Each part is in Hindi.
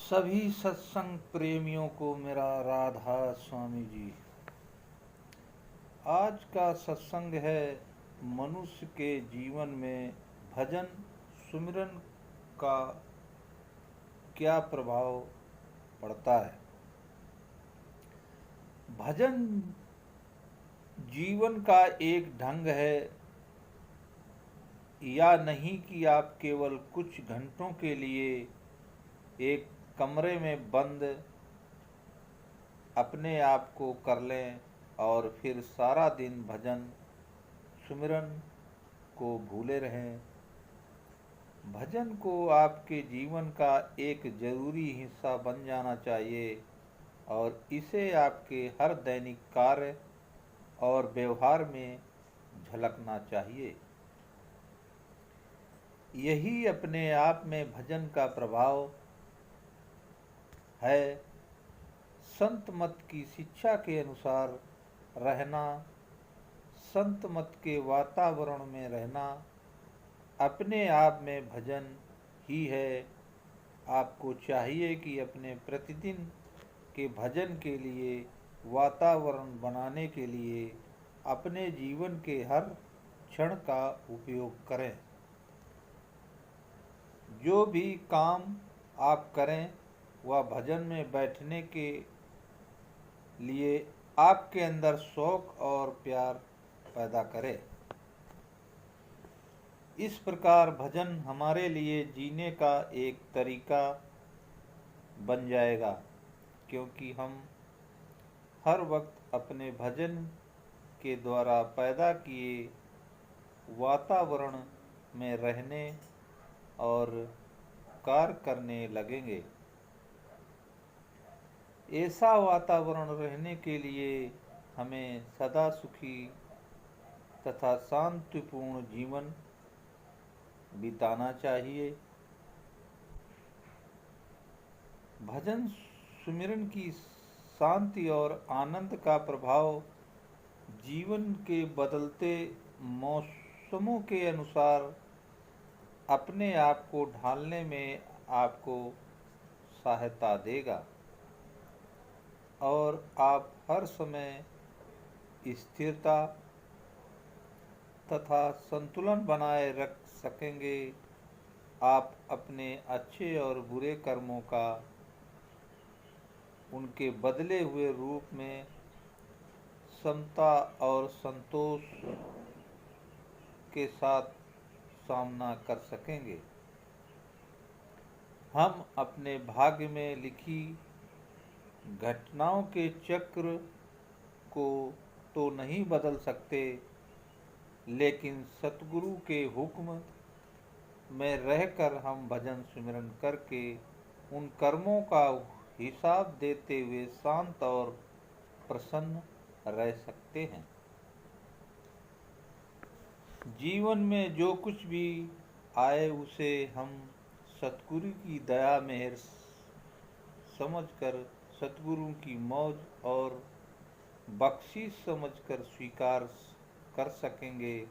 सभी सत्संग प्रेमियों को मेरा राधा स्वामी जी। आज का सत्संग है मनुष्य के जीवन में भजन सुमिरन का क्या प्रभाव पड़ता है। भजन जीवन का एक ढंग है या नहीं कि आप केवल कुछ घंटों के लिए एक कमरे में बंद अपने आप को कर लें और फिर सारा दिन भजन सुमिरन को भूले रहें। भजन को आपके जीवन का एक जरूरी हिस्सा बन जाना चाहिए और इसे आपके हर दैनिक कार्य और व्यवहार में झलकना चाहिए। यही अपने आप में भजन का प्रभाव है। संत मत की शिक्षा के अनुसार रहना, संत मत के वातावरण में रहना अपने आप में भजन ही है। आपको चाहिए कि अपने प्रतिदिन के भजन के लिए वातावरण बनाने के लिए अपने जीवन के हर क्षण का उपयोग करें। जो भी काम आप करें वह भजन में बैठने के लिए आपके अंदर शौक और प्यार पैदा करे। इस प्रकार भजन हमारे लिए जीने का एक तरीका बन जाएगा, क्योंकि हम हर वक्त अपने भजन के द्वारा पैदा किए वातावरण में रहने और कार्य करने लगेंगे। ऐसा वातावरण रहने के लिए हमें सदा सुखी तथा शांतिपूर्ण जीवन बिताना चाहिए। भजन सुमिरन की शांति और आनंद का प्रभाव जीवन के बदलते मौसमों के अनुसार अपने आप को ढालने में आपको सहायता देगा और आप हर समय स्थिरता तथा संतुलन बनाए रख सकेंगे। आप अपने अच्छे और बुरे कर्मों का उनके बदले हुए रूप में समता और संतोष के साथ सामना कर सकेंगे। हम अपने भाग्य में लिखी घटनाओं के चक्र को तो नहीं बदल सकते, लेकिन सतगुरु के हुक्म में रहकर हम भजन सुमिरन करके उन कर्मों का हिसाब देते हुए शांत और प्रसन्न रह सकते हैं। जीवन में जो कुछ भी आए उसे हम सतगुरु की दया मेहर समझकर, सतगुरु की मौज और बख्शिश समझकर स्वीकार कर सकेंगे।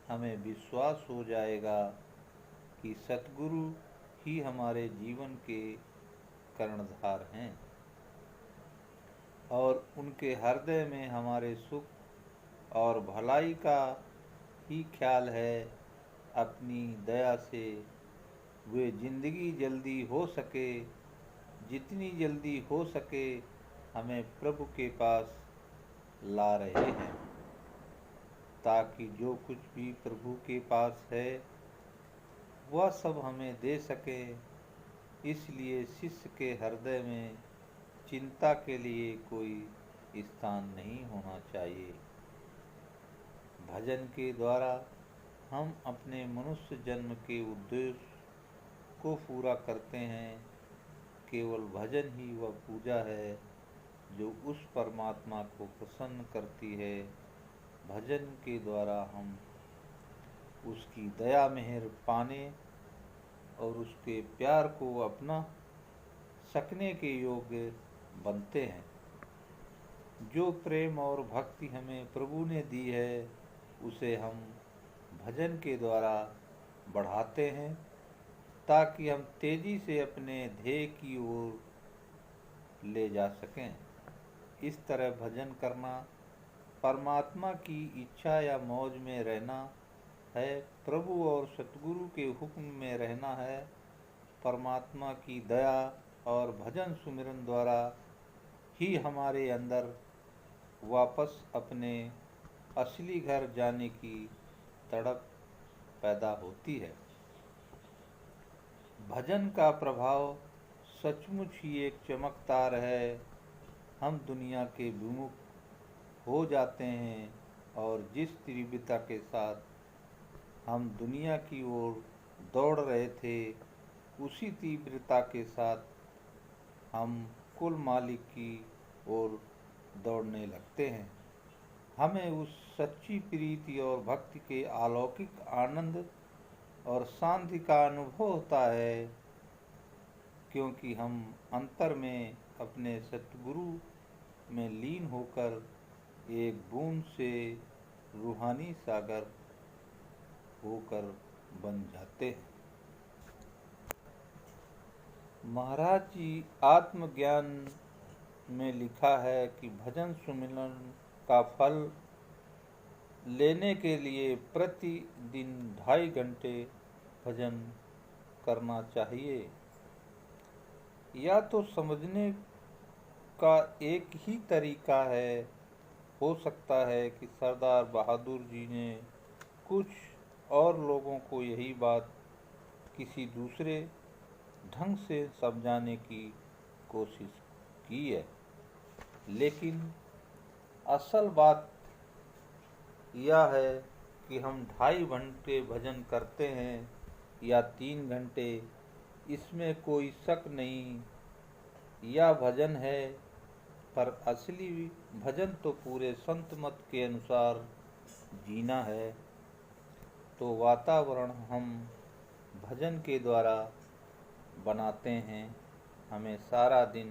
हमें विश्वास हो जाएगा कि सतगुरु ही हमारे जीवन के कर्णधार हैं और उनके हृदय में हमारे सुख और भलाई का ही ख्याल है। अपनी दया से वे जिंदगी जल्दी हो सके, जितनी जल्दी हो सके हमें प्रभु के पास ला रहे हैं, ताकि जो कुछ भी प्रभु के पास है वह सब हमें दे सके। इसलिए शिष्य के हृदय में चिंता के लिए कोई स्थान नहीं होना चाहिए। भजन के द्वारा हम अपने मनुष्य जन्म के उद्देश्य को पूरा करते हैं। केवल भजन ही वह पूजा है जो उस परमात्मा को प्रसन्न करती है। भजन के द्वारा हम उसकी दया मेहर पाने और उसके प्यार को अपना सकने के योग्य बनते हैं। जो प्रेम और भक्ति हमें प्रभु ने दी है उसे हम भजन के द्वारा बढ़ाते हैं, ताकि हम तेजी से अपने ध्येय की ओर ले जा सकें। इस तरह भजन करना परमात्मा की इच्छा या मौज में रहना है, प्रभु और सतगुरु के हुक्म में रहना है। परमात्मा की दया और भजन सुमिरन द्वारा ही हमारे अंदर वापस अपने असली घर जाने की तड़प पैदा होती है। भजन का प्रभाव सचमुच ही एक चमकदार है। हम दुनिया के विमुख हो जाते हैं और जिस तीव्रता के साथ हम दुनिया की ओर दौड़ रहे थे, उसी तीव्रता के साथ हम कुल मालिक की ओर दौड़ने लगते हैं। हमें उस सच्ची प्रीति और भक्ति के अलौकिक आनंद और शांति का अनुभव होता है, क्योंकि हम अंतर में अपने सतगुरु में लीन होकर एक बूंद से रूहानी सागर होकर बन जाते हैं। महाराज जी आत्मज्ञान में लिखा है कि भजन सुमिरन का फल लेने के लिए प्रतिदिन 2.5 घंटे भजन करना चाहिए। या तो समझने का एक ही तरीका है, हो सकता है कि सरदार बहादुर जी ने कुछ और लोगों को यही बात किसी दूसरे ढंग से समझाने की कोशिश की है, लेकिन असल बात यह है कि हम 2.5 घंटे भजन करते हैं या 3 घंटे, इसमें कोई शक नहीं, यह भजन है। पर असली भजन तो पूरे संत मत के अनुसार जीना है। तो वातावरण हम भजन के द्वारा बनाते हैं। हमें सारा दिन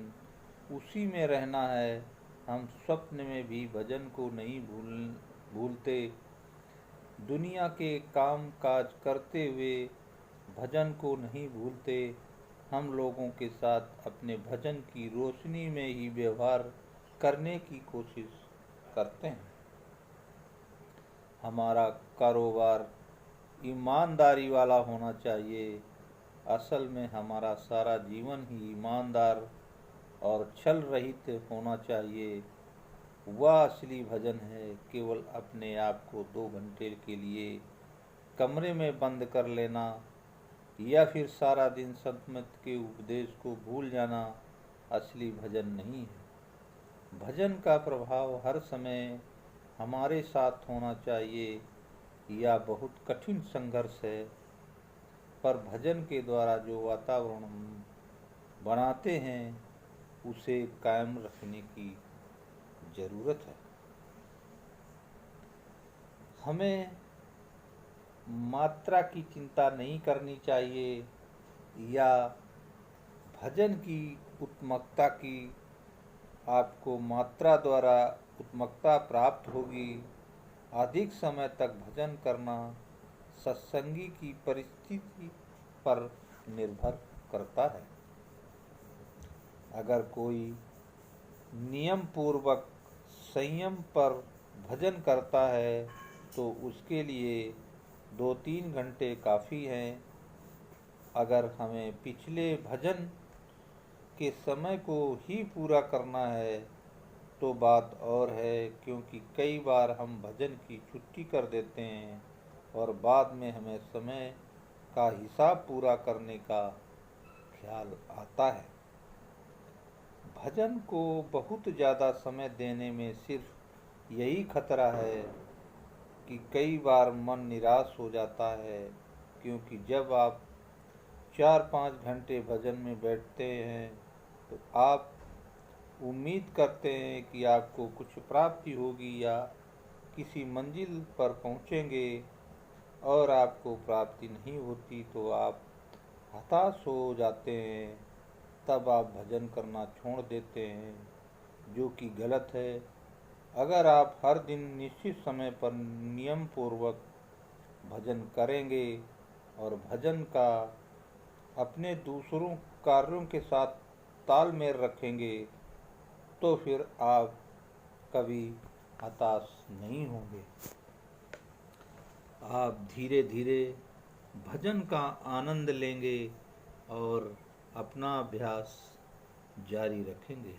उसी में रहना है। हम स्वप्न में भी भजन को नहीं भूलते। दुनिया के काम काज करते हुए भजन को नहीं भूलते। हम लोगों के साथ अपने भजन की रोशनी में ही व्यवहार करने की कोशिश करते हैं। हमारा कारोबार ईमानदारी वाला होना चाहिए। असल में हमारा सारा जीवन ही ईमानदार और छल रहित होना चाहिए। वह असली भजन है। केवल अपने आप को 2 घंटे के लिए कमरे में बंद कर लेना या फिर सारा दिन संत के उपदेश को भूल जाना असली भजन नहीं है। भजन का प्रभाव हर समय हमारे साथ होना चाहिए। यह बहुत कठिन संघर्ष है, पर भजन के द्वारा जो वातावरण हम बनाते हैं उसे कायम रखने की जरूरत है। हमें मात्रा की चिंता नहीं करनी चाहिए या भजन की उत्तमता की। आपको मात्रा द्वारा उत्तमता प्राप्त होगी। अधिक समय तक भजन करना सत्संगी की परिस्थिति पर निर्भर करता है। अगर कोई नियम पूर्वक संयम पर भजन करता है तो उसके लिए 2-3 घंटे काफ़ी हैं। अगर हमें पिछले भजन के समय को ही पूरा करना है तो बात और है, क्योंकि कई बार हम भजन की छुट्टी कर देते हैं और बाद में हमें समय का हिसाब पूरा करने का ख्याल आता है। भजन को बहुत ज़्यादा समय देने में सिर्फ यही खतरा है कि कई बार मन निराश हो जाता है, क्योंकि जब आप 4-5 घंटे भजन में बैठते हैं तो आप उम्मीद करते हैं कि आपको कुछ प्राप्ति होगी या किसी मंजिल पर पहुंचेंगे और आपको प्राप्ति नहीं होती तो आप हताश हो जाते हैं। तब आप भजन करना छोड़ देते हैं, जो कि गलत है। अगर आप हर दिन निश्चित समय पर नियम पूर्वक भजन करेंगे और भजन का अपने दूसरों कार्यों के साथ तालमेल रखेंगे तो फिर आप कभी हताश नहीं होंगे। आप धीरे धीरे भजन का आनंद लेंगे और अपना अभ्यास जारी रखेंगे।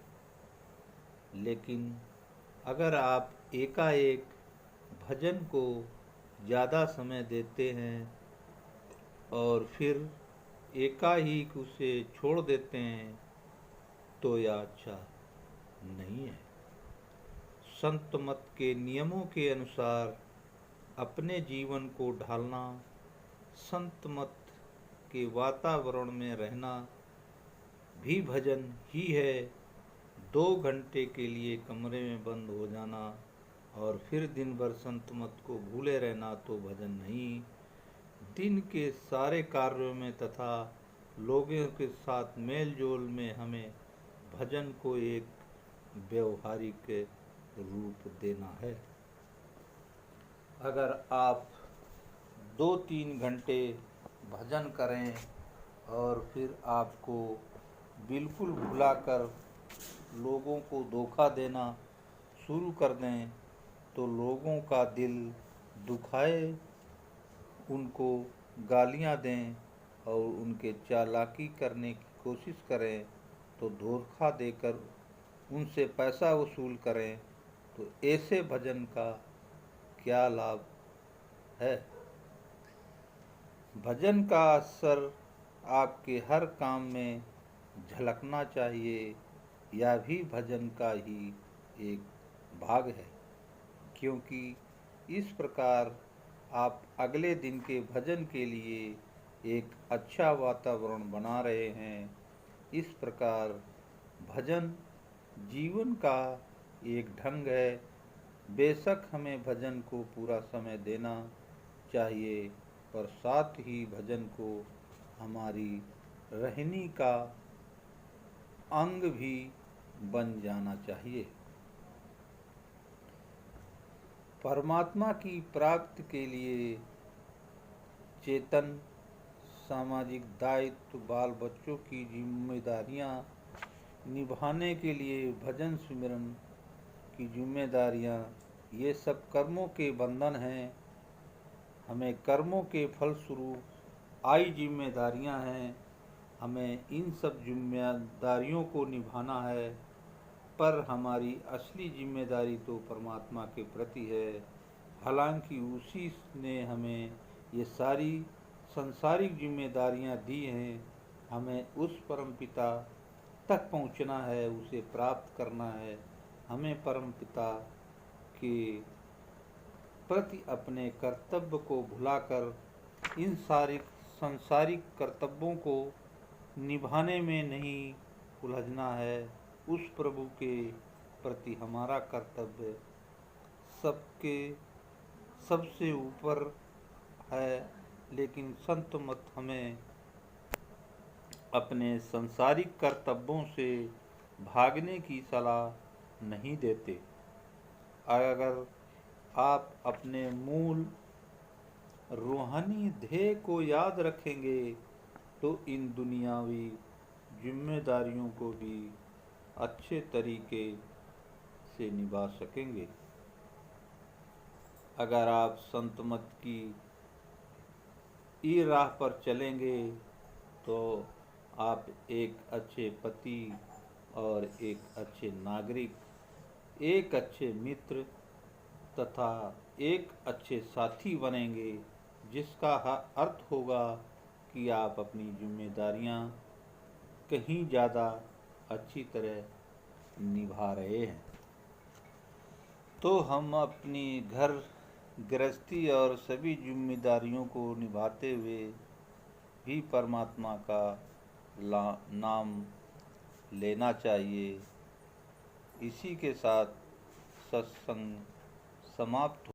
लेकिन अगर आप एकाएक भजन को ज़्यादा समय देते हैं और फिर एकाएक उसे छोड़ देते हैं तो यह अच्छा नहीं है। संत मत के नियमों के अनुसार अपने जीवन को ढालना, संत मत के वातावरण में रहना भी भजन ही है। 2 घंटे के लिए कमरे में बंद हो जाना और फिर दिन भर संत मत को भूले रहना तो भजन नहीं। दिन के सारे कार्यों में तथा लोगों के साथ मेल जोल में हमें भजन को एक व्यवहारिक रूप देना है। अगर आप 2-3 घंटे भजन करें और फिर आपको बिल्कुल भुलाकर लोगों को धोखा देना शुरू कर दें तो लोगों का दिल दुखाए, उनको गालियां दें और उनके चालाकी करने की कोशिश करें तो धोखा देकर उनसे पैसा वसूल करें तो ऐसे भजन का क्या लाभ है। भजन का असर आपके हर काम में झलकना चाहिए। यह भी भजन का ही एक भाग है, क्योंकि इस प्रकार आप अगले दिन के भजन के लिए एक अच्छा वातावरण बना रहे हैं। इस प्रकार भजन जीवन का एक ढंग है। बेशक हमें भजन को पूरा समय देना चाहिए, पर साथ ही भजन को हमारी रहनी का अंग भी बन जाना चाहिए। परमात्मा की प्राप्ति के लिए चेतन सामाजिक दायित्व, बाल बच्चों की जिम्मेदारियां निभाने के लिए भजन सिमरन की जिम्मेदारियां, ये सब कर्मों के बंधन हैं। हमें कर्मों के फलस्वरूप आई जिम्मेदारियां हैं। हमें इन सब जिम्मेदारियों को निभाना है, पर हमारी असली जिम्मेदारी तो परमात्मा के प्रति है। हालांकि उसी ने हमें ये सारी संसारिक जिम्मेदारियां दी हैं। हमें उस परमपिता तक पहुंचना है, उसे प्राप्त करना है। हमें परमपिता के प्रति अपने कर्तव्य को भुलाकर इन सारी संसारिक कर्तव्यों को निभाने में नहीं उलझना है। उस प्रभु के प्रति हमारा कर्तव्य सबसे ऊपर है। लेकिन संत मत हमें अपने संसारिक कर्तव्यों से भागने की सलाह नहीं देते। अगर आप अपने मूल रूहानी ध्येय को याद रखेंगे तो इन दुनियावी जिम्मेदारियों को भी अच्छे तरीके से निभा सकेंगे। अगर आप संत मत की राह पर चलेंगे तो आप एक अच्छे पति और एक अच्छे नागरिक, एक अच्छे मित्र तथा एक अच्छे साथी बनेंगे, जिसका अर्थ होगा कि आप अपनी जिम्मेदारियां कहीं ज़्यादा अच्छी तरह निभा रहे हैं। तो हम अपनी घर गृहस्थी और सभी जिम्मेदारियों को निभाते हुए भी परमात्मा का नाम लेना चाहिए। इसी के साथ सत्संग समाप्त